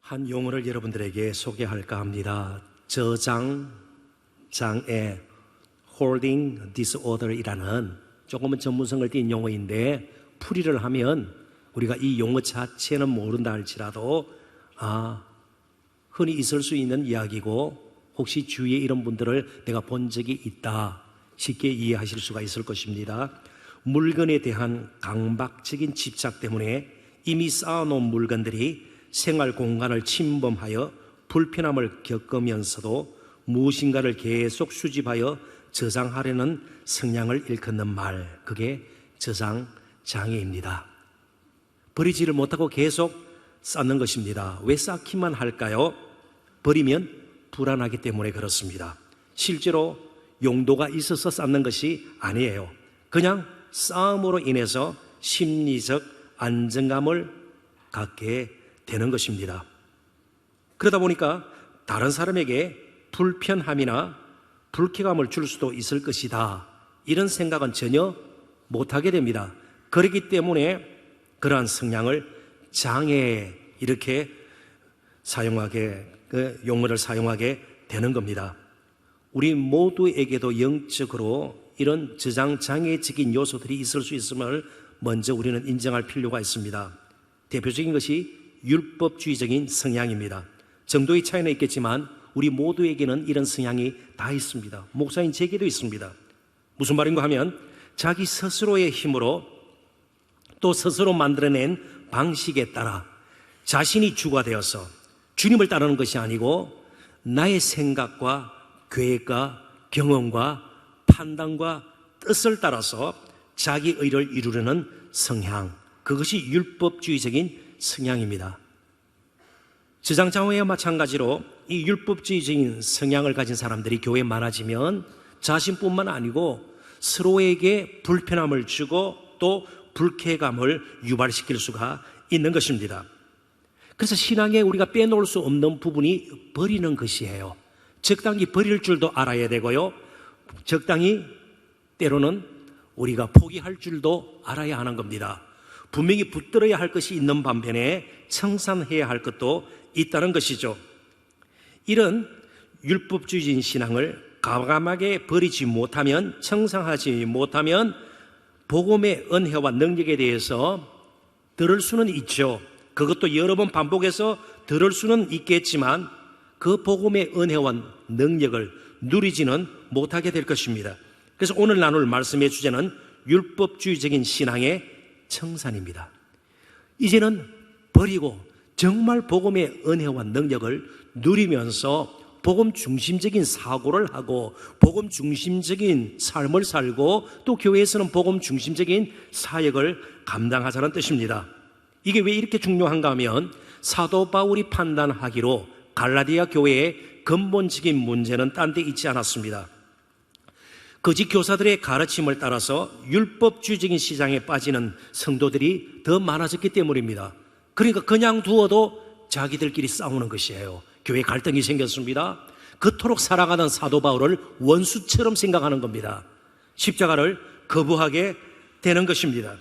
한 용어를 여러분들에게 소개할까 합니다. 저장 장애 holding disorder이라는 조금은 전문성을 띈 용어인데, 풀이를 하면 우리가 이 용어 자체는 모른다 할지라도 흔히 있을 수 있는 이야기고, 혹시 주위에 이런 분들을 내가 본 적이 있다 쉽게 이해하실 수가 있을 것입니다. 물건에 대한 강박적인 집착 때문에 이미 쌓아놓은 물건들이 생활 공간을 침범하여 불편함을 겪으면서도 무엇인가를 계속 수집하여 저장하려는 성향을 일컫는 말, 그게 저장장애입니다. 버리지를 못하고 계속 쌓는 것입니다. 왜 쌓기만 할까요? 버리면 불안하기 때문에 그렇습니다. 실제로 용도가 있어서 쌓는 것이 아니에요. 그냥 쌓음으로 인해서 심리적 안정감을 갖게 되는 것입니다. 그러다 보니까 다른 사람에게 불편함이나 불쾌감을 줄 수도 있을 것이다, 이런 생각은 전혀 못하게 됩니다. 그렇기 때문에 그러한 성향을 장애, 이렇게 용어를 사용하게 되는 겁니다. 우리 모두에게도 영적으로 이런 저장장애적인 요소들이 있을 수 있음을 먼저 우리는 인정할 필요가 있습니다. 대표적인 것이 율법주의적인 성향입니다. 정도의 차이는 있겠지만 우리 모두에게는 이런 성향이 다 있습니다. 목사인 제게도 있습니다. 무슨 말인가 하면, 자기 스스로의 힘으로 또 스스로 만들어낸 방식에 따라 자신이 주가 되어서 주님을 따르는 것이 아니고 나의 생각과 계획과 경험과 판단과 뜻을 따라서 자기 의를 이루려는 성향, 그것이 율법주의적인 성향입니다. 저장장애와 마찬가지로 이 율법주의적인 성향을 가진 사람들이 교회에 많아지면 자신뿐만 아니고 서로에게 불편함을 주고 또 불쾌감을 유발시킬 수가 있는 것입니다. 그래서 신앙에 우리가 빼놓을 수 없는 부분이 버리는 것이에요. 적당히 버릴 줄도 알아야 되고요, 적당히 때로는 우리가 포기할 줄도 알아야 하는 겁니다. 분명히 붙들어야 할 것이 있는 반면에 청산해야 할 것도 있다는 것이죠. 이런 율법주의적인 신앙을 과감하게 버리지 못하면, 청산하지 못하면 복음의 은혜와 능력에 대해서 들을 수는 있죠. 그것도 여러 번 반복해서 들을 수는 있겠지만 그 복음의 은혜와 능력을 누리지는 못하게 될 것입니다. 그래서 오늘 나눌 말씀의 주제는 율법주의적인 신앙의 청산입니다. 이제는 버리고 정말 복음의 은혜와 능력을 누리면서 복음 중심적인 사고를 하고 복음 중심적인 삶을 살고 또 교회에서는 복음 중심적인 사역을 감당하자는 뜻입니다. 이게 왜 이렇게 중요한가 하면, 사도 바울이 판단하기로 갈라디아 교회의 근본적인 문제는 딴 데 있지 않았습니다. 거짓 교사들의 가르침을 따라서 율법주의적인 시장에 빠지는 성도들이 더 많아졌기 때문입니다. 그러니까 그냥 두어도 자기들끼리 싸우는 것이에요. 교회 갈등이 생겼습니다. 그토록 살아가던 사도 바울을 원수처럼 생각하는 겁니다. 십자가를 거부하게 되는 것입니다.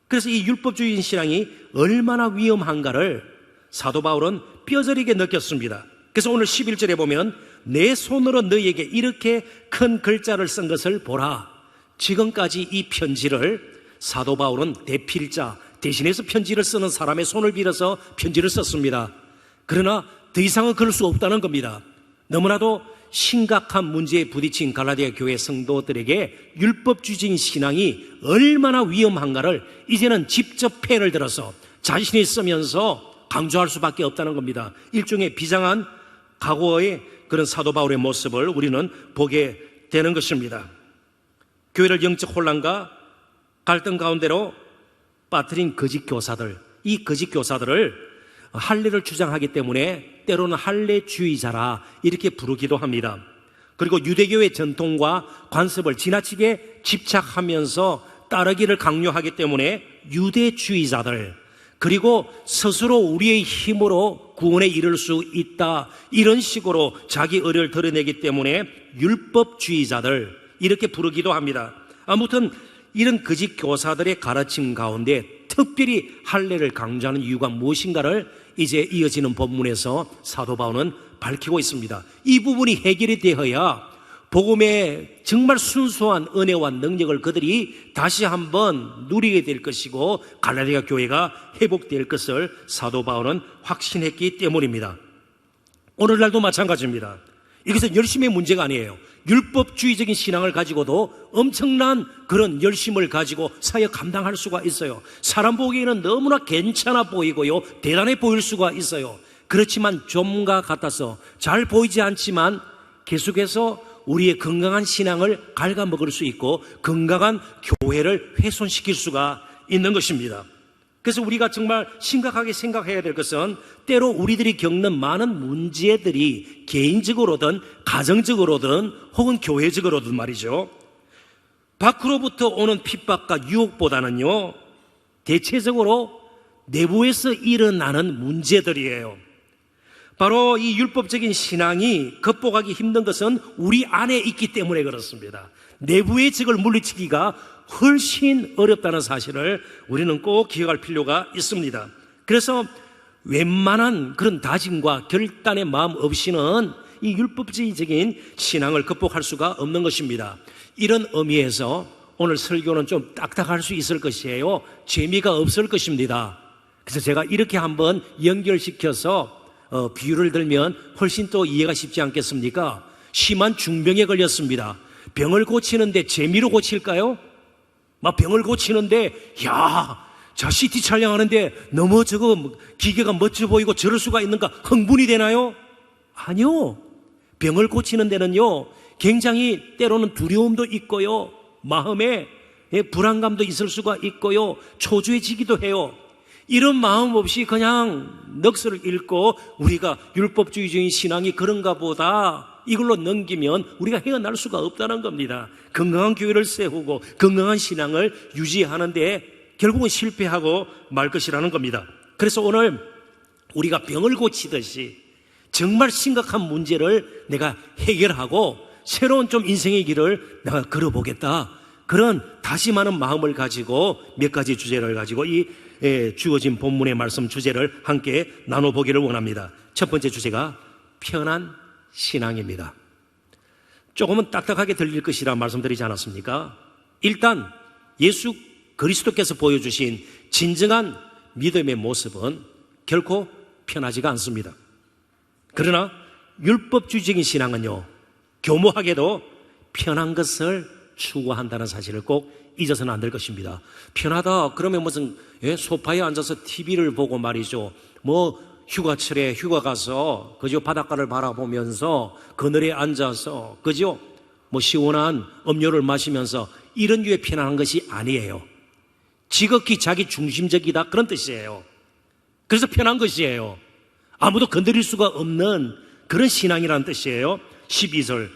그래서 이 율법주의인 신앙이 얼마나 위험한가를 사도 바울은 뼈저리게 느꼈습니다. 그래서 오늘 11절에 보면, 내 손으로 너희에게 이렇게 큰 글자를 쓴 것을 보라. 지금까지 이 편지를 사도 바울은 대필자, 대신해서 편지를 쓰는 사람의 손을 빌어서 편지를 썼습니다. 그러나 더 이상은 그럴 수 없다는 겁니다. 너무나도 심각한 문제에 부딪힌 갈라디아 교회 성도들에게 율법주의적인 신앙이 얼마나 위험한가를 이제는 직접 펜을 들어서 자신이 쓰면서 강조할 수밖에 없다는 겁니다. 일종의 비장한 과거의 그런 사도 바울의 모습을 우리는 보게 되는 것입니다. 교회를 영적 혼란과 갈등 가운데로 빠뜨린 거짓 교사들, 이 거짓 교사들을 할례를 주장하기 때문에 때로는 할례주의자라 이렇게 부르기도 합니다. 그리고 유대교의 전통과 관습을 지나치게 집착하면서 따르기를 강요하기 때문에 유대주의자들, 그리고 스스로 우리의 힘으로 구원에 이를 수 있다, 이런 식으로 자기 의를 드러내기 때문에 율법주의자들, 이렇게 부르기도 합니다. 아무튼 이런 거짓 교사들의 가르침 가운데 특별히 할례를 강조하는 이유가 무엇인가를 이제 이어지는 본문에서 사도 바울은 밝히고 있습니다. 이 부분이 해결이 되어야 복음의 정말 순수한 은혜와 능력을 그들이 다시 한번 누리게 될 것이고 갈라디아 교회가 회복될 것을 사도 바울은 확신했기 때문입니다. 오늘날도 마찬가지입니다. 이것은 열심의 문제가 아니에요. 율법주의적인 신앙을 가지고도 엄청난 그런 열심을 가지고 사역 감당할 수가 있어요. 사람 보기에는 너무나 괜찮아 보이고요, 대단해 보일 수가 있어요. 그렇지만 좀과 같아서 잘 보이지 않지만 계속해서 우리의 건강한 신앙을 갉아먹을 수 있고 건강한 교회를 훼손시킬 수가 있는 것입니다. 그래서 우리가 정말 심각하게 생각해야 될 것은 때로 우리들이 겪는 많은 문제들이 개인적으로든 가정적으로든 혹은 교회적으로든 말이죠, 밖으로부터 오는 핍박과 유혹보다는요 대체적으로 내부에서 일어나는 문제들이에요. 바로 이 율법적인 신앙이 극복하기 힘든 것은 우리 안에 있기 때문에 그렇습니다. 내부의 적을 물리치기가 훨씬 어렵다는 사실을 우리는 꼭 기억할 필요가 있습니다. 그래서 웬만한 그런 다짐과 결단의 마음 없이는 이 율법주의적인 신앙을 극복할 수가 없는 것입니다. 이런 의미에서 오늘 설교는 좀 딱딱할 수 있을 것이에요. 재미가 없을 것입니다. 그래서 제가 이렇게 한번 연결시켜서 비유를 들면 훨씬 또 이해가 쉽지 않겠습니까? 심한 중병에 걸렸습니다. 병을 고치는데 재미로 고칠까요? 막 병을 고치는데 자 CT 촬영하는데 너무 저거 기계가 멋져 보이고 저럴 수가 있는가 흥분이 되나요? 아니요. 병을 고치는 데는요 굉장히 때로는 두려움도 있고요, 마음에 불안감도 있을 수가 있고요, 초조해지기도 해요. 이런 마음 없이 그냥 넋을 잃고 우리가 율법주의적인 신앙이 그런가 보다 이걸로 넘기면 우리가 헤어날 수가 없다는 겁니다. 건강한 교회를 세우고 건강한 신앙을 유지하는데 결국은 실패하고 말 것이라는 겁니다. 그래서 오늘 우리가 병을 고치듯이 정말 심각한 문제를 내가 해결하고 새로운 좀 인생의 길을 내가 걸어보겠다, 그런 다짐하는 마음을 가지고 몇 가지 주제를 가지고 이 주어진 본문의 말씀 주제를 함께 나눠보기를 원합니다. 첫 번째 주제가 편한 신앙입니다. 조금은 딱딱하게 들릴 것이라 말씀드리지 않았습니까? 일단 예수 그리스도께서 보여주신 진정한 믿음의 모습은 결코 편하지가 않습니다. 그러나 율법주의적인 신앙은요 교모하게도 편한 것을 추구한다는 사실을 꼭 잊어서는 안 될 것입니다. 편하다 그러면 무슨 소파에 앉아서 TV를 보고 말이죠, 뭐 휴가철에 휴가 가서 그죠 바닷가를 바라보면서 그늘에 앉아서 그죠 뭐 시원한 음료를 마시면서 이런 류의 편안한 것이 아니에요. 지극히 자기 중심적이다 그런 뜻이에요. 그래서 편한 것이에요. 아무도 건드릴 수가 없는 그런 신앙이라는 뜻이에요. 12절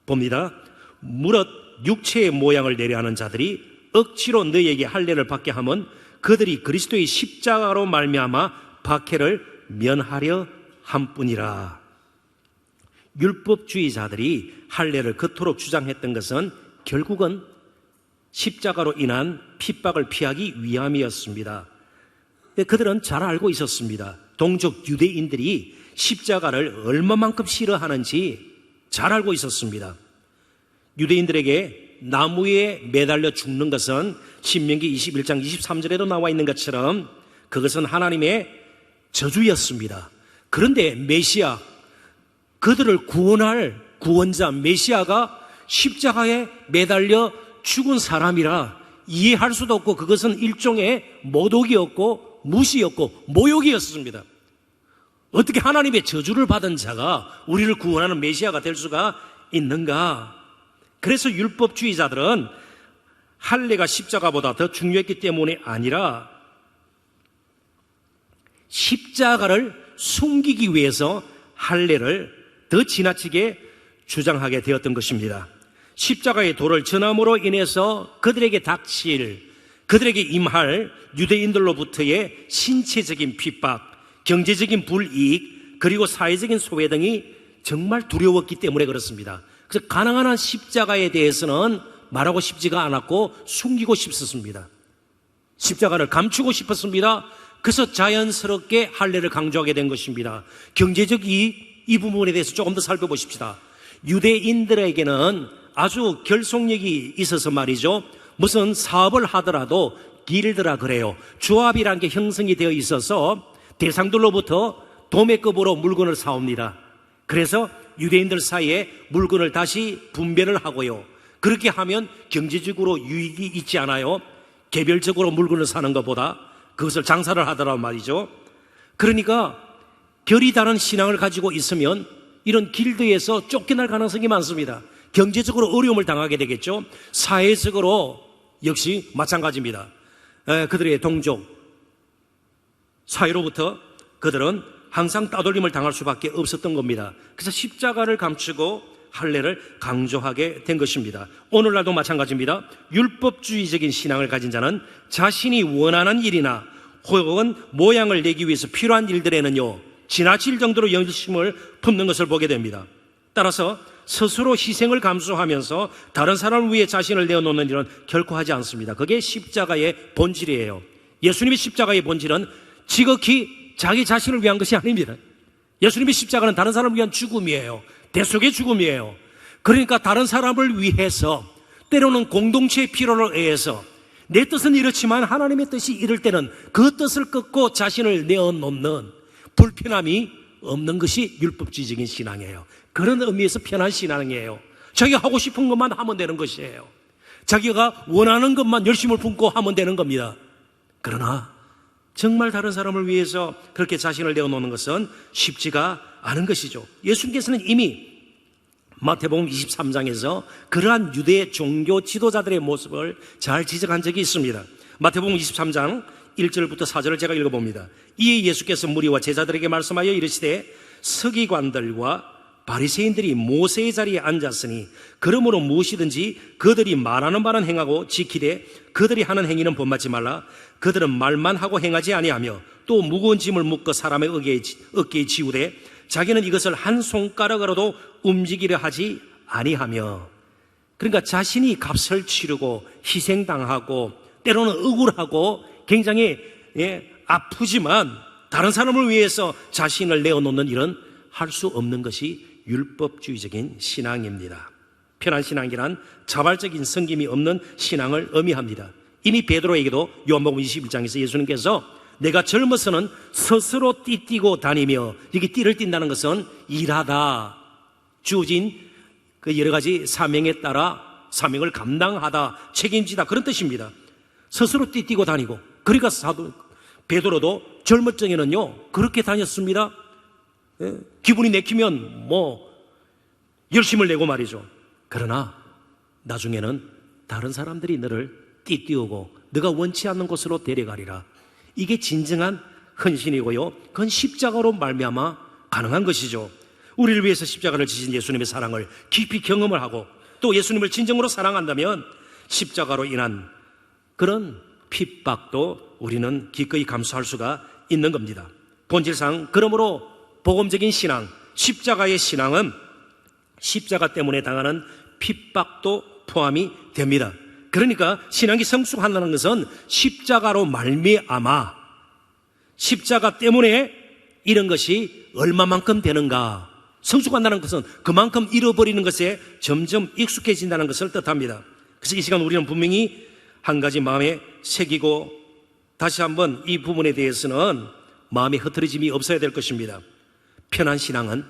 봅니다. 무릇 육체의 모양을 내려하는 자들이 억지로 너희에게 할례를 받게 하면 그들이 그리스도의 십자가로 말미암아 박해를 면하려 함뿐이라. 율법주의자들이 할례를 그토록 주장했던 것은 결국은 십자가로 인한 핍박을 피하기 위함이었습니다. 그들은 잘 알고 있었습니다. 동족 유대인들이 십자가를 얼마만큼 싫어하는지 잘 알고 있었습니다. 유대인들에게 나무에 매달려 죽는 것은 신명기 21장 23절에도 나와 있는 것처럼 그것은 하나님의 저주였습니다. 그런데 메시아, 그들을 구원할 구원자 메시아가 십자가에 매달려 죽은 사람이라 이해할 수도 없고 그것은 일종의 모독이었고 무시였고 모욕이었습니다. 어떻게 하나님의 저주를 받은 자가 우리를 구원하는 메시아가 될 수가 있는가? 그래서 율법주의자들은 할례가 십자가보다 더 중요했기 때문이 아니라 십자가를 숨기기 위해서 할례를 더 지나치게 주장하게 되었던 것입니다. 십자가의 도를 전함으로 인해서 그들에게 닥칠, 그들에게 임할 유대인들로부터의 신체적인 핍박, 경제적인 불이익, 그리고 사회적인 소외 등이 정말 두려웠기 때문에 그렇습니다. 그래서 가능한 한 십자가에 대해서는 말하고 싶지가 않았고 숨기고 싶었습니다. 십자가를 감추고 싶었습니다. 그래서 자연스럽게 할례를 강조하게 된 것입니다. 경제적 이 부분에 대해서 조금 더 살펴보십시다. 유대인들에게는 아주 결속력이 있어서 말이죠. 무슨 사업을 하더라도 길드라 그래요. 조합이라는 게 형성이 되어 있어서 대상들로부터 도매급으로 물건을 사옵니다. 그래서 유대인들 사이에 물건을 다시 분배를 하고요. 그렇게 하면 경제적으로 유익이 있지 않아요? 개별적으로 물건을 사는 것보다 그것을 장사를 하더란 말이죠. 그러니까 결이 다른 신앙을 가지고 있으면 이런 길드에서 쫓겨날 가능성이 많습니다. 경제적으로 어려움을 당하게 되겠죠. 사회적으로 역시 마찬가지입니다. 그들의 동족 사회로부터 그들은 항상 따돌림을 당할 수밖에 없었던 겁니다. 그래서 십자가를 감추고 할례를 강조하게 된 것입니다. 오늘날도 마찬가지입니다. 율법주의적인 신앙을 가진 자는 자신이 원하는 일이나 혹은 모양을 내기 위해서 필요한 일들에는요, 지나칠 정도로 열심을 품는 것을 보게 됩니다. 따라서 스스로 희생을 감수하면서 다른 사람을 위해 자신을 내어놓는 일은 결코 하지 않습니다. 그게 십자가의 본질이에요. 예수님의 십자가의 본질은 지극히 자기 자신을 위한 것이 아닙니다. 예수님의 십자가는 다른 사람을 위한 죽음이에요. 대속의 죽음이에요. 그러니까 다른 사람을 위해서, 때로는 공동체의 필요를 위해서, 내 뜻은 이렇지만 하나님의 뜻이 이럴 때는 그 뜻을 끊고 자신을 내어놓는 불편함이 없는 것이 율법주의적인 신앙이에요. 그런 의미에서 편한 신앙이에요. 자기가 하고 싶은 것만 하면 되는 것이에요. 자기가 원하는 것만 열심을 품고 하면 되는 겁니다. 그러나 정말 다른 사람을 위해서 그렇게 자신을 내어놓는 것은 쉽지가 않은 것이죠. 예수님께서는 이미 마태복음 23장에서 그러한 유대 종교 지도자들의 모습을 잘 지적한 적이 있습니다. 마태복음 23장 1절부터 4절을 제가 읽어봅니다. 이에 예수께서 무리와 제자들에게 말씀하여 이르시되 서기관들과 바리새인들이 모세의 자리에 앉았으니 그러므로 무엇이든지 그들이 말하는 바는 행하고 지키되 그들이 하는 행위는 본받지 말라. 그들은 말만 하고 행하지 아니하며 또 무거운 짐을 묶어 사람의 어깨에 지우되 자기는 이것을 한 손가락으로도 움직이려 하지 아니하며. 그러니까 자신이 값을 치르고 희생당하고 때로는 억울하고 굉장히 아프지만 다른 사람을 위해서 자신을 내어놓는 일은 할 수 없는 것이 율법주의적인 신앙입니다. 편한 신앙이란 자발적인 섬김이 없는 신앙을 의미합니다. 이미 베드로에게도 요한복음 21장에서 예수님께서 내가 젊어서는 스스로 띠띠고 다니며, 이게 띠를 띈다는 것은 일하다, 주어진 그 여러 가지 사명에 따라 사명을 감당하다, 책임지다, 그런 뜻입니다. 스스로 띠띠고 다니고. 그러니까 사도 베드로도 젊을 적에는요 그렇게 다녔습니다. 기분이 내키면 열심을 내고 말이죠. 그러나 나중에는 다른 사람들이 너를 띠띠우고 네가 원치 않는 곳으로 데려가리라. 이게 진정한 헌신이고요, 그건 십자가로 말미암아 가능한 것이죠. 우리를 위해서 십자가를 지신 예수님의 사랑을 깊이 경험을 하고 또 예수님을 진정으로 사랑한다면 십자가로 인한 그런 핍박도 우리는 기꺼이 감수할 수가 있는 겁니다. 본질상 그러므로 복음적인 신앙, 십자가의 신앙은 십자가 때문에 당하는 핍박도 포함이 됩니다. 그러니까 신앙이 성숙한다는 것은 십자가로 말미암아 십자가 때문에 이런 것이 얼마만큼 되는가, 성숙한다는 것은 그만큼 잃어버리는 것에 점점 익숙해진다는 것을 뜻합니다. 그래서 이 시간 우리는 분명히 한 가지 마음에 새기고 다시 한번 이 부분에 대해서는 마음의 흐트러짐이 없어야 될 것입니다. 편한 신앙은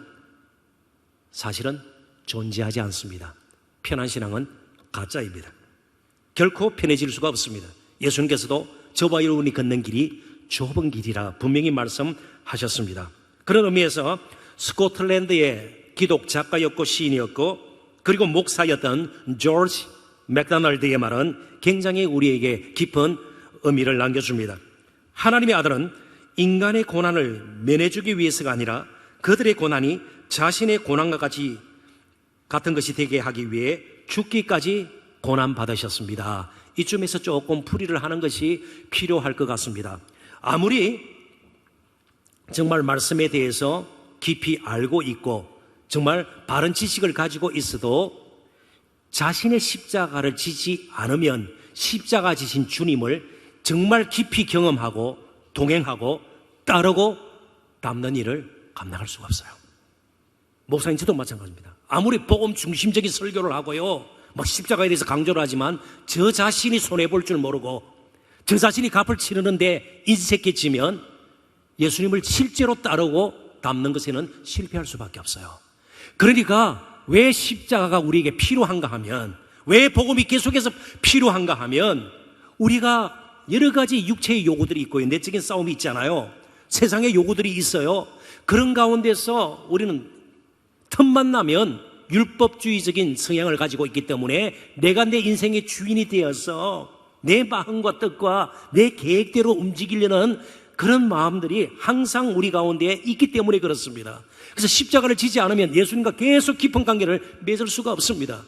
사실은 존재하지 않습니다. 편한 신앙은 가짜입니다. 결코 편해질 수가 없습니다. 예수님께서도 저와 여러분이 걷는 길이 좁은 길이라 분명히 말씀하셨습니다. 그런 의미에서 스코틀랜드의 기독 작가였고 시인이었고 그리고 목사였던 조지 맥도날드의 말은 굉장히 우리에게 깊은 의미를 남겨줍니다. 하나님의 아들은 인간의 고난을 면해주기 위해서가 아니라 그들의 고난이 자신의 고난과 같은 것이 되게 하기 위해 죽기까지 고난받으셨습니다. 이쯤에서 조금 풀이를 하는 것이 필요할 것 같습니다. 아무리 정말 말씀에 대해서 깊이 알고 있고 정말 바른 지식을 가지고 있어도 자신의 십자가를 지지 않으면 십자가 지신 주님을 정말 깊이 경험하고 동행하고 따르고 담는 일을 감당할 수가 없어요. 목사님 저도 마찬가지입니다. 아무리 복음 중심적인 설교를 하고요, 막 십자가에 대해서 강조를 하지만 저 자신이 손해볼 줄 모르고 저 자신이 값을 치르는데 인색해지면 예수님을 실제로 따르고 담는 것에는 실패할 수밖에 없어요. 그러니까 왜 십자가가 우리에게 필요한가 하면, 왜 복음이 계속해서 필요한가 하면, 우리가 여러 가지 육체의 요구들이 있고 내적인 싸움이 있잖아요. 세상의 요구들이 있어요. 그런 가운데서 우리는 틈만 나면 율법주의적인 성향을 가지고 있기 때문에 내가 내 인생의 주인이 되어서 내 마음과 뜻과 내 계획대로 움직이려는 그런 마음들이 항상 우리 가운데 있기 때문에 그렇습니다. 그래서 십자가를 지지 않으면 예수님과 계속 깊은 관계를 맺을 수가 없습니다.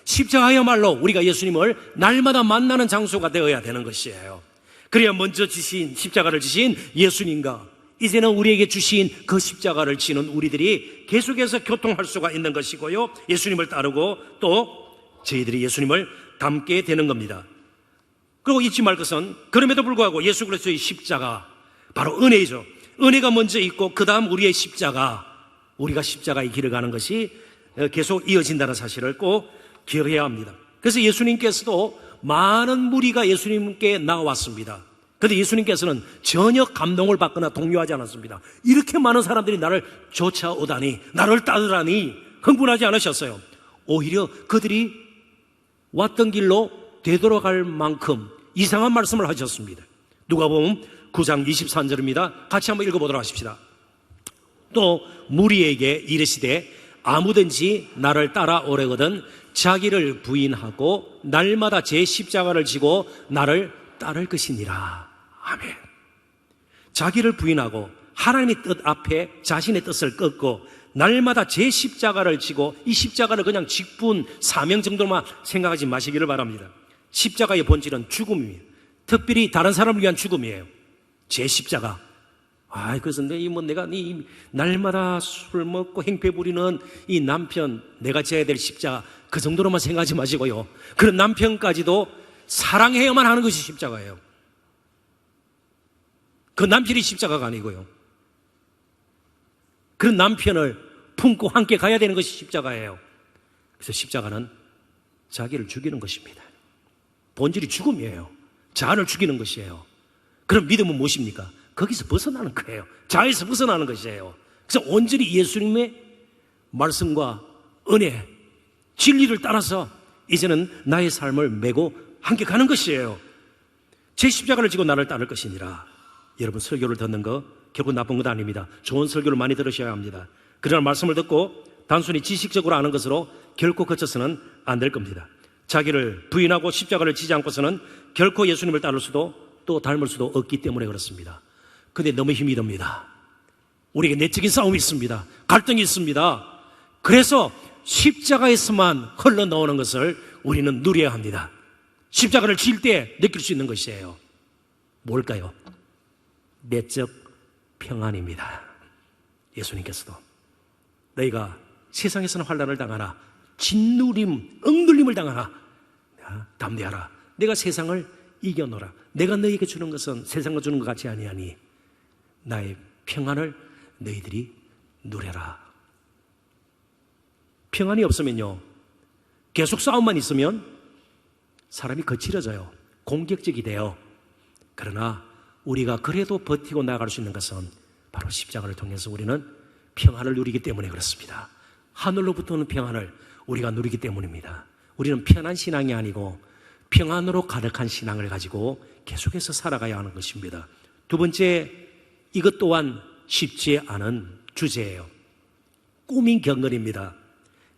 십자가야말로 우리가 예수님을 날마다 만나는 장소가 되어야 되는 것이에요. 그래야 먼저 지신 십자가를 지신 예수님과 이제는 우리에게 주신 그 십자가를 지는 우리들이 계속해서 교통할 수가 있는 것이고요, 예수님을 따르고 또 저희들이 예수님을 닮게 되는 겁니다. 그리고 잊지 말 것은, 그럼에도 불구하고 예수 그리스도의 십자가, 바로 은혜이죠. 은혜가 먼저 있고 그 다음 우리의 십자가, 우리가 십자가의 길을 가는 것이 계속 이어진다는 사실을 꼭 기억해야 합니다. 그래서 예수님께서도 많은 무리가 예수님께 나왔습니다. 그런데 예수님께서는 전혀 감동을 받거나 동요하지 않았습니다. 이렇게 많은 사람들이 나를 쫓아오다니, 나를 따르라니 흥분하지 않으셨어요. 오히려 그들이 왔던 길로 되돌아갈 만큼 이상한 말씀을 하셨습니다. 누가복음 9장 23절입니다. 같이 한번 읽어보도록 하십시다. 또 무리에게 이르시되 아무든지 나를 따라오려거든 자기를 부인하고 날마다 제 십자가를 지고 나를 따를 것이니라. 아멘. 자기를 부인하고 하나님의 뜻 앞에 자신의 뜻을 꺾고 날마다 제 십자가를 지고, 이 십자가를 그냥 직분, 사명 정도만 생각하지 마시기를 바랍니다. 십자가의 본질은 죽음이에요. 특별히 다른 사람을 위한 죽음이에요. 제 십자가. 그래서 내가 날마다 술 먹고 행패 부리는 이 남편, 내가 져야 될 십자가, 그 정도로만 생각하지 마시고요. 그런 남편까지도 사랑해야만 하는 것이 십자가예요. 그 남편이 십자가가 아니고요. 그런 남편을 품고 함께 가야 되는 것이 십자가예요. 그래서 십자가는 자기를 죽이는 것입니다. 본질이 죽음이에요. 자아를 죽이는 것이에요. 그럼 믿음은 무엇입니까? 거기서 벗어나는 거예요. 자아에서 벗어나는 것이에요. 그래서 온전히 예수님의 말씀과 은혜, 진리를 따라서 이제는 나의 삶을 메고 함께 가는 것이에요. 제 십자가를 지고 나를 따를 것이니라. 여러분, 설교를 듣는 거 결코 나쁜 것 아닙니다. 좋은 설교를 많이 들으셔야 합니다. 그러나 말씀을 듣고 단순히 지식적으로 아는 것으로 결코 그쳐서는 안 될 겁니다. 자기를 부인하고 십자가를 지지 않고서는 결코 예수님을 따를 수도 또 닮을 수도 없기 때문에 그렇습니다. 근데 너무 힘이 듭니다. 우리에게 내적인 싸움이 있습니다. 갈등이 있습니다. 그래서 십자가에서만 흘러나오는 것을 우리는 누려야 합니다. 십자가를 질 때 느낄 수 있는 것이에요. 뭘까요? 내적 평안입니다. 예수님께서도 너희가 세상에서는 환난을 당하나 짓누림, 억눌림을 당하나 담대하라. 내가 세상을 이겨노라. 내가 너희에게 주는 것은 세상과 주는 것 같이 아니하니 나의 평안을 너희들이 누려라. 평안이 없으면요, 계속 싸움만 있으면 사람이 거칠어져요. 공격적이 돼요. 그러나 우리가 그래도 버티고 나아갈 수 있는 것은 바로 십자가를 통해서 우리는 평안을 누리기 때문에 그렇습니다. 하늘로부터 오는 평안을 우리가 누리기 때문입니다. 우리는 편한 신앙이 아니고 평안으로 가득한 신앙을 가지고 계속해서 살아가야 하는 것입니다. 두 번째, 이것 또한 쉽지 않은 주제예요. 꾸민 경건입니다.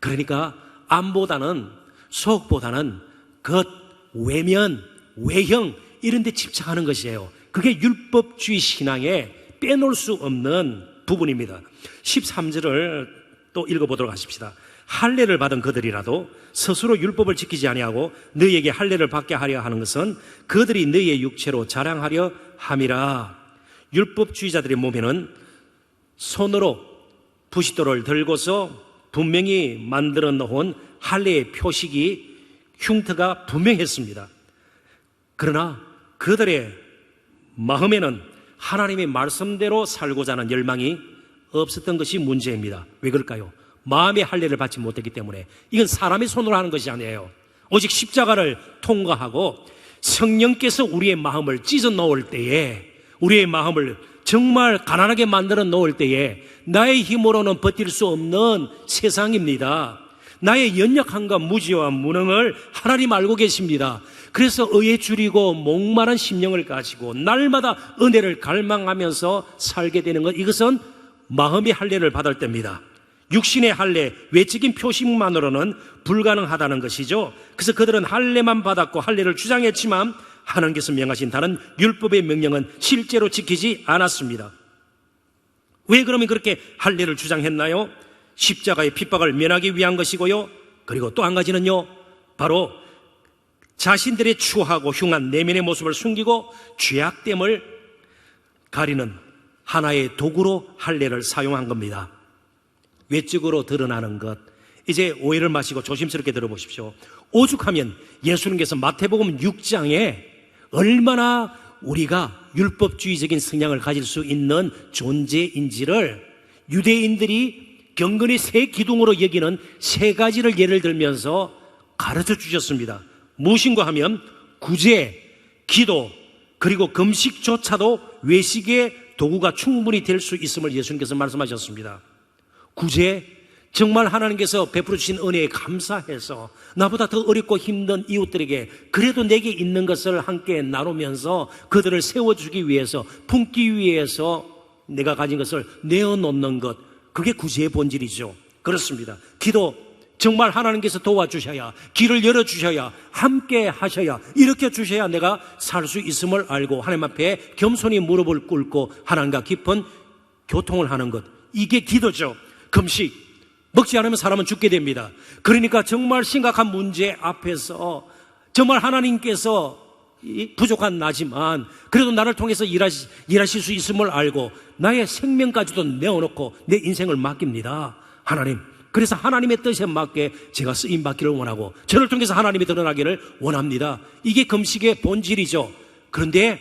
그러니까 암보다는, 속보다는 겉, 외면, 외형 이런 데 집착하는 것이에요. 그게 율법주의 신앙에 빼놓을 수 없는 부분입니다. 13절을 또 읽어보도록 하십시다. 할례를 받은 그들이라도 스스로 율법을 지키지 아니하고 너희에게 할례를 받게 하려 하는 것은 그들이 너희의 육체로 자랑하려 함이라. 율법주의자들의 몸에는 손으로 부싯돌을 들고서 분명히 만들어 놓은 할례의 표식이, 흉터가 분명했습니다. 그러나 그들의 마음에는 하나님의 말씀대로 살고자 하는 열망이 없었던 것이 문제입니다. 왜 그럴까요? 마음의 할례를 받지 못했기 때문에. 이건 사람의 손으로 하는 것이 아니에요. 오직 십자가를 통과하고 성령께서 우리의 마음을 찢어 놓을 때에, 우리의 마음을 정말 가난하게 만들어 놓을 때에 나의 힘으로는 버틸 수 없는 세상입니다. 나의 연약함과 무지와 무능을 하나님 알고 계십니다. 그래서 의에 줄이고 목마른 심령을 가지고 날마다 은혜를 갈망하면서 살게 되는 것, 이것은 마음의 할례를 받을 때입니다. 육신의 할례, 외적인 표식만으로는 불가능하다는 것이죠. 그래서 그들은 할례만 받았고 할례를 주장했지만 하나님께서 명하신 다른 율법의 명령은 실제로 지키지 않았습니다. 왜 그러면 그렇게 할례를 주장했나요? 십자가의 핍박을 면하기 위한 것이고요. 그리고 또 한 가지는요, 바로 자신들의 추하고 흉한 내면의 모습을 숨기고 죄악됨을 가리는 하나의 도구로 할례를 사용한 겁니다. 외적으로 드러나는 것, 이제 오해를 마시고 조심스럽게 들어보십시오. 오죽하면 예수님께서 마태복음 6장에 얼마나 우리가 율법주의적인 성향을 가질 수 있는 존재인지를 유대인들이 경건의 세 기둥으로 여기는 세 가지를 예를 들면서 가르쳐 주셨습니다. 무엇인가 하면 구제, 기도, 그리고 금식조차도 외식의 도구가 충분히 될 수 있음을 예수님께서 말씀하셨습니다. 구제, 정말 하나님께서 베풀어 주신 은혜에 감사해서 나보다 더 어렵고 힘든 이웃들에게 그래도 내게 있는 것을 함께 나누면서 그들을 세워주기 위해서, 품기 위해서 내가 가진 것을 내어놓는 것, 그게 구제의 본질이죠. 그렇습니다. 기도, 정말 하나님께서 도와주셔야, 길을 열어주셔야, 함께 하셔야, 이렇게 주셔야 내가 살 수 있음을 알고 하나님 앞에 겸손히 무릎을 꿇고 하나님과 깊은 교통을 하는 것, 이게 기도죠. 금식, 먹지 않으면 사람은 죽게 됩니다. 그러니까 정말 심각한 문제 앞에서 정말 하나님께서 부족한 나지만 그래도 나를 통해서 일하실 수 있음을 알고 나의 생명까지도 내어놓고 내 인생을 맡깁니다. 하나님, 그래서 하나님의 뜻에 맞게 제가 쓰임 받기를 원하고 저를 통해서 하나님이 드러나기를 원합니다. 이게 금식의 본질이죠. 그런데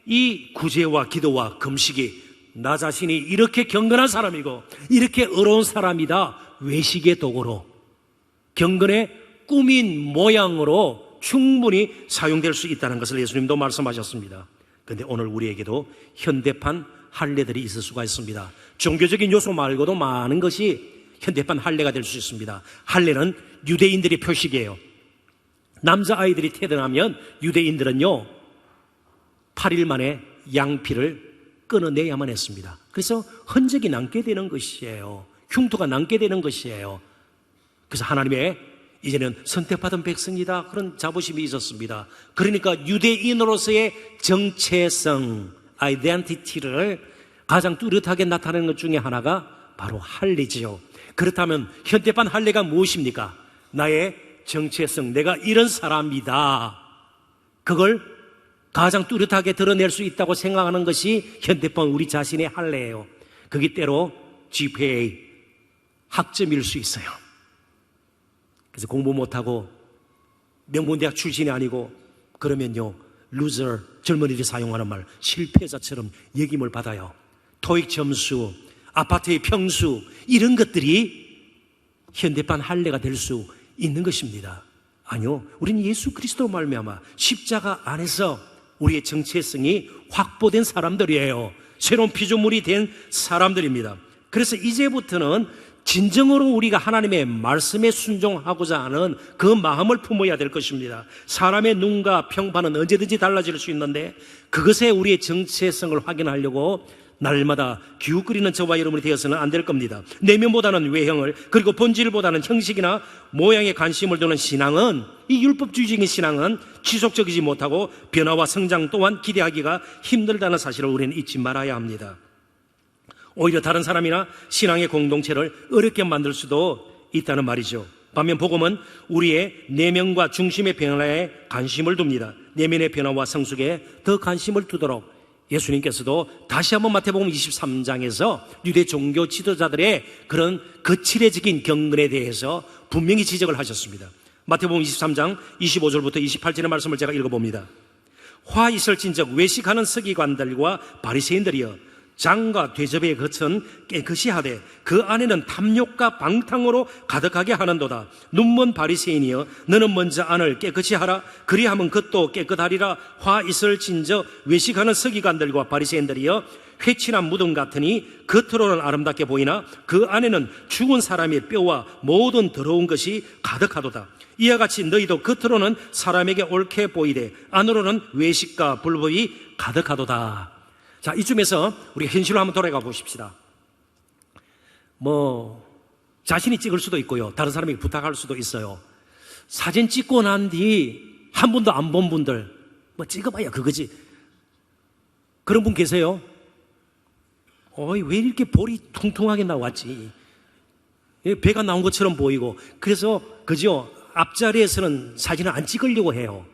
이 구제와 기도와 금식이 나 자신이 이렇게 경건한 사람이고 이렇게 어려운 사람이다, 외식의 도구로, 경건의 꾸민 모양으로 충분히 사용될 수 있다는 것을 예수님도 말씀하셨습니다. 그런데 오늘 우리에게도 현대판 할례들이 있을 수가 있습니다. 종교적인 요소 말고도 많은 것이 현대판 할례가 될 수 있습니다. 할례는 유대인들의 표식이에요. 남자아이들이 태어나면 유대인들은요 8일 만에 양피를 끊어내야만 했습니다. 그래서 흔적이 남게 되는 것이에요. 흉터가 남게 되는 것이에요. 그래서 하나님의 이제는 선택받은 백성이다, 그런 자부심이 있었습니다. 그러니까 유대인으로서의 정체성, 아이덴티티를 가장 뚜렷하게 나타내는 것 중에 하나가 바로 할례지요. 그렇다면 현대판 할례가 무엇입니까? 나의 정체성, 내가 이런 사람이다, 그걸 가장 뚜렷하게 드러낼 수 있다고 생각하는 것이 현대판 우리 자신의 할례예요. 그게 때로 GPA 학점일 수 있어요. 그래서 공부 못하고 명문대학 출신이 아니고 그러면요 루저, 젊은이들이 사용하는 말, 실패자처럼 역임을 받아요. 토익 점수, 아파트의 평수, 이런 것들이 현대판 할례가 될 수 있는 것입니다. 아니요, 우리는 예수 그리스도로 말미암아 십자가 안에서 우리의 정체성이 확보된 사람들이에요. 새로운 피조물이 된 사람들입니다. 그래서 이제부터는 진정으로 우리가 하나님의 말씀에 순종하고자 하는 그 마음을 품어야 될 것입니다. 사람의 눈과 평판은 언제든지 달라질 수 있는데 그것에 우리의 정체성을 확인하려고 날마다 기웃거리는 저와 여러분이 되어서는 안 될 겁니다. 내면보다는 외형을, 그리고 본질보다는 형식이나 모양에 관심을 두는 신앙은, 이 율법주의적인 신앙은 지속적이지 못하고 변화와 성장 또한 기대하기가 힘들다는 사실을 우리는 잊지 말아야 합니다. 오히려 다른 사람이나 신앙의 공동체를 어렵게 만들 수도 있다는 말이죠. 반면 복음은 우리의 내면과 중심의 변화에 관심을 둡니다. 내면의 변화와 성숙에 더 관심을 두도록 예수님께서도 다시 한번 마태복음 23장에서 유대 종교 지도자들의 그런 거칠해적인 경건에 대해서 분명히 지적을 하셨습니다. 마태복음 23장 25절부터 28절의 말씀을 제가 읽어봅니다. 화 있을진즉 외식하는 서기관들과 바리새인들이여 장과 대접에 거천 깨끗이 하되 그 안에는 탐욕과 방탕으로 가득하게 하는도다. 눈먼 바리새인이여 너는 먼저 안을 깨끗이 하라. 그리하면 겉도 깨끗하리라. 화 있을진저 외식하는 서기관들과 바리새인들이여 회칠한 무덤 같으니 겉으로는 아름답게 보이나 그 안에는 죽은 사람의 뼈와 모든 더러운 것이 가득하도다. 이와 같이 너희도 겉으로는 사람에게 옳게 보이되 안으로는 외식과 불법이 가득하도다. 자, 이쯤에서 우리가 현실로 한번 돌아가 보십시다. 자신이 찍을 수도 있고요. 다른 사람에게 부탁할 수도 있어요. 사진 찍고 난 뒤 한 번도 안 본 분들, 찍어봐야 그거지. 그런 분 계세요? 왜 이렇게 볼이 퉁퉁하게 나왔지? 배가 나온 것처럼 보이고. 그래서, 그죠? 앞자리에서는 사진을 안 찍으려고 해요.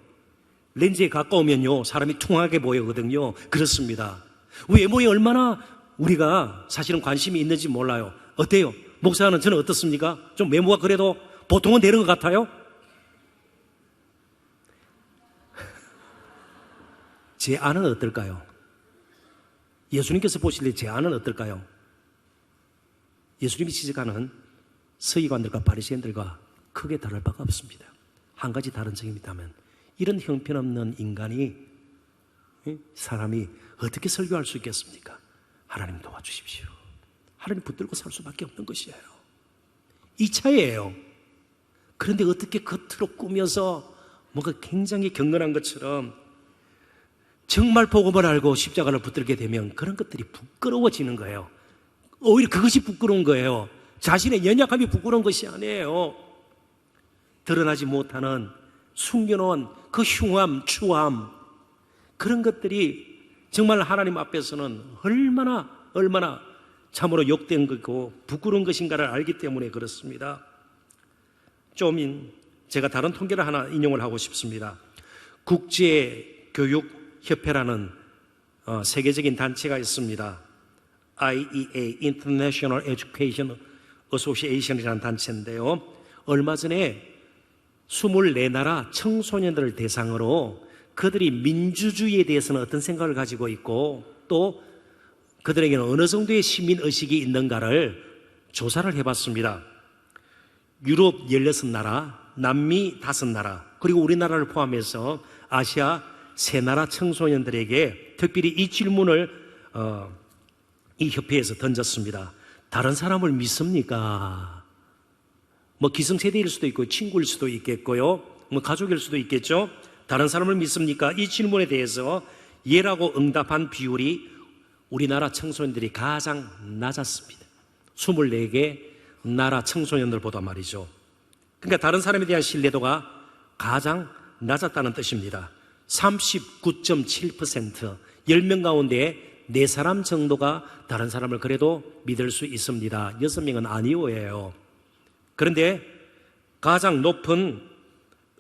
렌즈에 가까우면요, 사람이 퉁하게 보이거든요. 그렇습니다. 외모에 얼마나 우리가 사실은 관심이 있는지 몰라요. 어때요? 목사는 저는 어떻습니까? 좀 외모가 그래도 보통은 되는 것 같아요? 제 안은 어떨까요? 예수님께서 보실 때 제 안은 어떨까요? 예수님이 지적하는 서기관들과 바리새인들과 크게 다를 바가 없습니다. 한 가지 다른 점이 있다면 이런 형편없는 인간이 사람이 어떻게 설교할 수 있겠습니까? 하나님 도와주십시오. 하나님 붙들고 살 수밖에 없는 것이에요. 이 차이예요. 그런데 어떻게 겉으로 꾸며서 뭔가 굉장히 경건한 것처럼 정말 복음을 알고 십자가를 붙들게 되면 그런 것들이 부끄러워지는 거예요. 오히려 그것이 부끄러운 거예요. 자신의 연약함이 부끄러운 것이 아니에요. 드러나지 못하는 숨겨놓은 그 흉함, 추함, 그런 것들이 정말 하나님 앞에서는 얼마나 참으로 욕된 거고 부끄러운 것인가를 알기 때문에 그렇습니다. 제가 다른 통계를 하나 인용을 하고 싶습니다. 국제교육협회라는 세계적인 단체가 있습니다. IEA, International Education Association이라는 단체인데요. 얼마 전에 24나라 청소년들을 대상으로 그들이 민주주의에 대해서는 어떤 생각을 가지고 있고 또 그들에게는 어느 정도의 시민의식이 있는가를 조사를 해봤습니다. 유럽 16나라, 남미 5나라, 그리고 우리나라를 포함해서 아시아 3나라 청소년들에게 특별히 이 질문을 이 협회에서 던졌습니다. 다른 사람을 믿습니까? 기성세대일 수도 있고 친구일 수도 있겠고요. 가족일 수도 있겠죠. 다른 사람을 믿습니까? 이 질문에 대해서 예라고 응답한 비율이 우리나라 청소년들이 가장 낮았습니다. 24개 나라 청소년들보다 말이죠. 그러니까 다른 사람에 대한 신뢰도가 가장 낮았다는 뜻입니다. 39.7%, 10명 가운데 4사람 정도가 다른 사람을 그래도 믿을 수 있습니다. 6명은 아니오예요. 그런데 가장 높은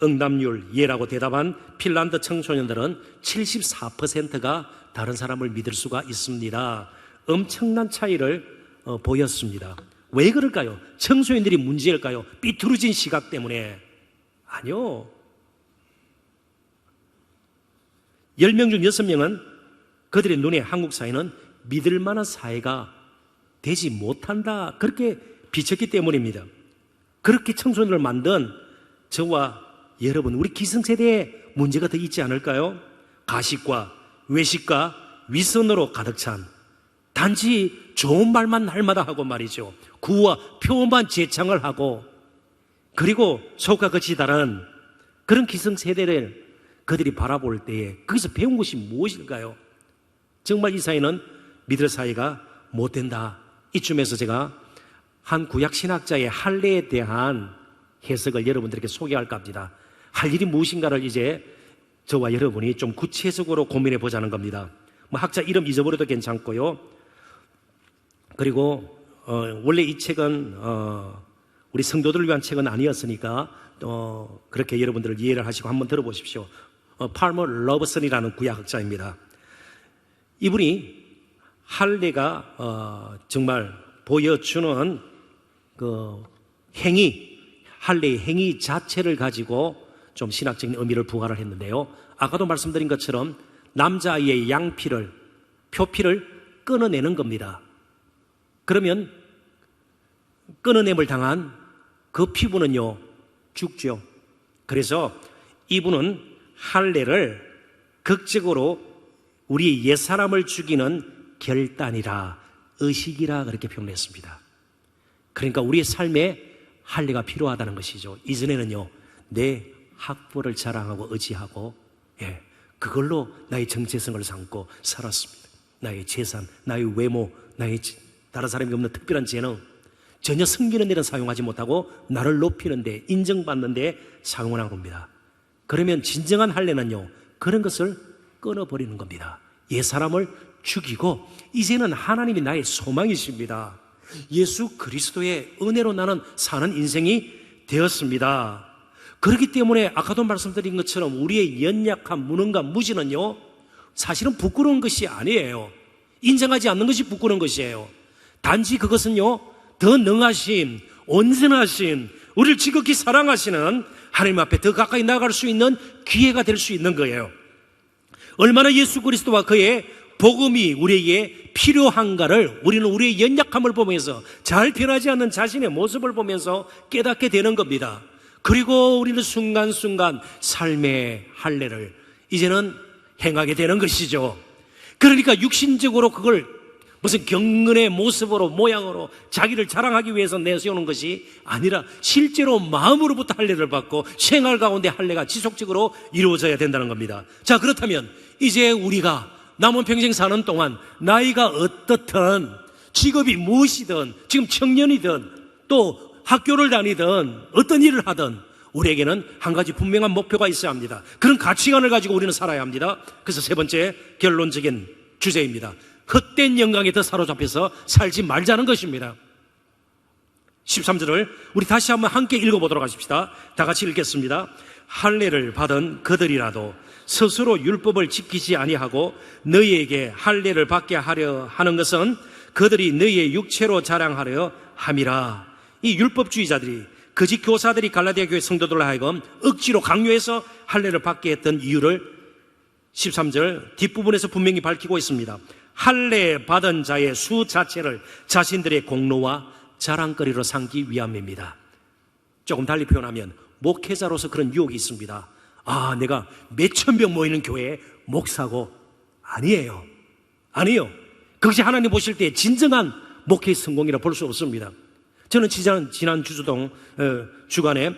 응답률, 예라고 대답한 핀란드 청소년들은 74%가 다른 사람을 믿을 수가 있습니다. 엄청난 차이를 보였습니다. 왜 그럴까요? 청소년들이 문제일까요? 삐뚤어진 시각 때문에? 아니요. 10명 중 6명은 그들의 눈에 한국 사회는 믿을 만한 사회가 되지 못한다, 그렇게 비쳤기 때문입니다. 그렇게 청소년을 만든 저와 여러분, 우리 기성세대에 문제가 더 있지 않을까요? 가식과 외식과 위선으로 가득 찬, 단지 좋은 말만 날마다 하고 말이죠. 구와 표만 제창을 하고, 그리고 속과 끝이 다른 그런 기성세대를 그들이 바라볼 때에 거기서 배운 것이 무엇일까요? 정말 이 사회는 믿을 사회가 못 된다. 이쯤에서 제가 한 구약 신학자의 할례에 대한 해석을 여러분들에게 소개할까 합니다. 할 일이 무엇인가를 이제 저와 여러분이 좀 구체적으로 고민해 보자는 겁니다. 학자 이름 잊어버려도 괜찮고요. 그리고 원래 이 책은 우리 성도들을 위한 책은 아니었으니까 그렇게 여러분들을 이해를 하시고 한번 들어보십시오. 팔머 러버슨이라는 구약학자입니다. 이분이 할례가 정말 보여주는 그 행위, 할례의 행위 자체를 가지고 좀 신학적인 의미를 부과를 했는데요. 아까도 말씀드린 것처럼 남자아이의 양피를, 표피를 끊어내는 겁니다. 그러면 끊어냄을 당한 그 피부는요, 죽죠. 그래서 이분은 할례를 극적으로 우리 옛사람을 죽이는 결단이라, 의식이라 그렇게 표현했습니다. 그러니까 우리의 삶에 할례가 필요하다는 것이죠. 이전에는요, 내 학벌을 자랑하고 의지하고, 그걸로 나의 정체성을 삼고 살았습니다. 나의 재산, 나의 외모, 나의 다른 사람이 없는 특별한 재능, 전혀 섬기는 데는 사용하지 못하고 나를 높이는 데, 인정받는 데 사용을 한 겁니다. 그러면 진정한 할례는요, 그런 것을 끊어버리는 겁니다. 옛사람을 죽이고 이제는 하나님이 나의 소망이십니다. 예수 그리스도의 은혜로 나는 사는 인생이 되었습니다. 그렇기 때문에 아까도 말씀드린 것처럼 우리의 연약함, 무능과 무지는요, 사실은 부끄러운 것이 아니에요. 인정하지 않는 것이 부끄러운 것이에요. 단지 그것은요, 더 능하신, 온전하신, 우리를 지극히 사랑하시는 하나님 앞에 더 가까이 나아갈 수 있는 기회가 될 수 있는 거예요. 얼마나 예수 그리스도와 그의 복음이 우리에게 필요한가를 우리는 우리의 연약함을 보면서, 잘 변하지 않는 자신의 모습을 보면서 깨닫게 되는 겁니다. 그리고 우리는 순간순간 삶의 할례를 이제는 행하게 되는 것이죠. 그러니까 육신적으로 그걸 무슨 경건의 모습으로, 모양으로 자기를 자랑하기 위해서 내세우는 것이 아니라 실제로 마음으로부터 할례를 받고 생활 가운데 할례가 지속적으로 이루어져야 된다는 겁니다. 자, 그렇다면 이제 우리가 남은 평생 사는 동안 나이가 어떻든, 직업이 무엇이든, 지금 청년이든 또 학교를 다니든 어떤 일을 하든 우리에게는 한 가지 분명한 목표가 있어야 합니다. 그런 가치관을 가지고 우리는 살아야 합니다. 그래서 세 번째 결론적인 주제입니다. 헛된 영광에 더 사로잡혀서 살지 말자는 것입니다. 13절을 우리 다시 한번 함께 읽어보도록 하십시다. 다 같이 읽겠습니다. 할례를 받은 그들이라도 스스로 율법을 지키지 아니하고 너희에게 할례를 받게 하려 하는 것은 그들이 너희의 육체로 자랑하려 함이라. 이 율법주의자들이, 거짓 교사들이 갈라디아 교회 성도들을 하여금 억지로 강요해서 할례를 받게 했던 이유를 13절 뒷부분에서 분명히 밝히고 있습니다. 할례 받은 자의 수 자체를 자신들의 공로와 자랑거리로 삼기 위함입니다. 조금 달리 표현하면 목회자로서 그런 유혹이 있습니다. 아, 내가 몇천 명 모이는 교회의 목사고. 아니에요. 그것이 하나님 보실 때 진정한 목회의 성공이라 볼 수 없습니다. 저는 지난 주주동 주간에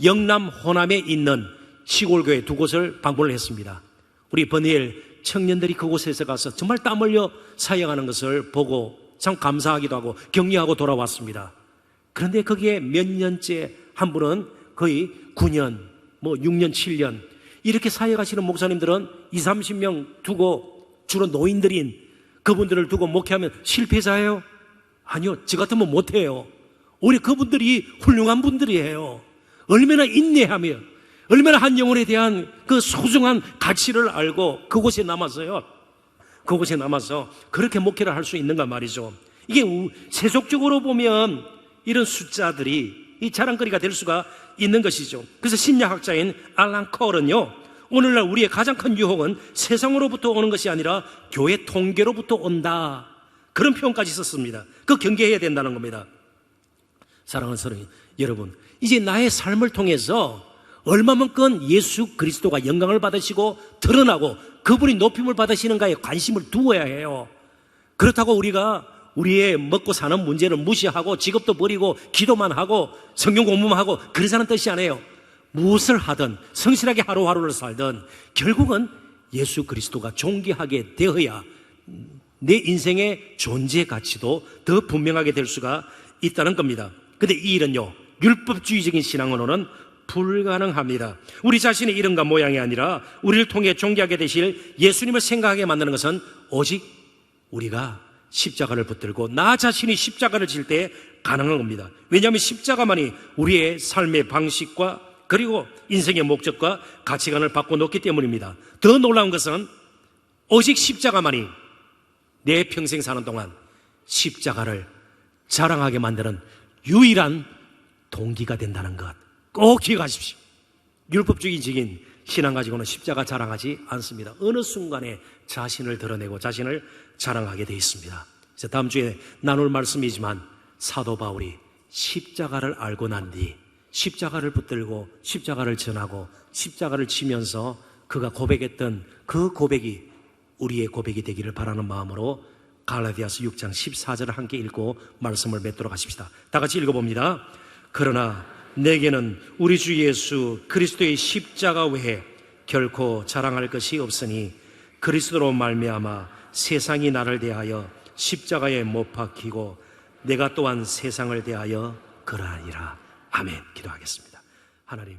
영남 호남에 있는 시골교회 두 곳을 방문을 했습니다. 우리 버니엘 청년들이 그곳에서 가서 정말 땀 흘려 사역하는 것을 보고 참 감사하기도 하고 격려하고 돌아왔습니다. 그런데 거기에 몇 년째, 한 분은 거의 9년, 6년, 7년 이렇게 사역하시는 목사님들은 20, 30명 두고, 주로 노인들인 그분들을 두고 목회하면 실패자예요? 아니요, 저 같으면 못해요. 오히려 그분들이 훌륭한 분들이에요. 얼마나 인내하며, 얼마나 한 영혼에 대한 그 소중한 가치를 알고 그곳에 남아서 그렇게 목회를 할 수 있는가 말이죠. 이게 세속적으로 보면 이런 숫자들이 이 자랑거리가 될 수가 있는 것이죠. 그래서 심리학자인 알란 컬은요, 오늘날 우리의 가장 큰 유혹은 세상으로부터 오는 것이 아니라 교회 통계로부터 온다, 그런 표현까지 썼습니다. 그 경계해야 된다는 겁니다. 사랑하는 사람 여러분, 이제 나의 삶을 통해서 얼마만큼 예수 그리스도가 영광을 받으시고 드러나고 그분이 높임을 받으시는가에 관심을 두어야 해요. 그렇다고 우리가 우리의 먹고 사는 문제를 무시하고 직업도 버리고 기도만 하고 성경 공부만 하고 그러자는 뜻이 아니에요. 무엇을 하든 성실하게 하루하루를 살든 결국은 예수 그리스도가 존귀하게 되어야 내 인생의 존재 가치도 더 분명하게 될 수가 있다는 겁니다. 근데 이 일은요, 율법주의적인 신앙으로는 불가능합니다. 우리 자신의 이름과 모양이 아니라 우리를 통해 존귀하게 되실 예수님을 생각하게 만드는 것은 오직 우리가 십자가를 붙들고 나 자신이 십자가를 질 때 가능한 겁니다. 왜냐하면 십자가만이 우리의 삶의 방식과 그리고 인생의 목적과 가치관을 바꿔놓기 때문입니다. 더 놀라운 것은 오직 십자가만이 내 평생 사는 동안 십자가를 자랑하게 만드는 유일한 동기가 된다는 것 꼭 기억하십시오. 율법주의적인 신앙 가지고는 십자가 자랑하지 않습니다. 어느 순간에 자신을 드러내고 자신을 자랑하게 되어 있습니다. 이제 다음 주에 나눌 말씀이지만 사도 바울이 십자가를 알고 난 뒤 십자가를 붙들고 십자가를 전하고 십자가를 치면서 그가 고백했던 그 고백이 우리의 고백이 되기를 바라는 마음으로 갈라디아서 6장 14절을 함께 읽고 말씀을 맺도록 하십시다. 다 같이 읽어봅니다. 그러나 내게는 우리 주 예수 그리스도의 십자가 외에 결코 자랑할 것이 없으니 그리스도로 말미암아 세상이 나를 대하여 십자가에 못 박히고 내가 또한 세상을 대하여 그러하니라. 아멘. 기도하겠습니다. 하나님,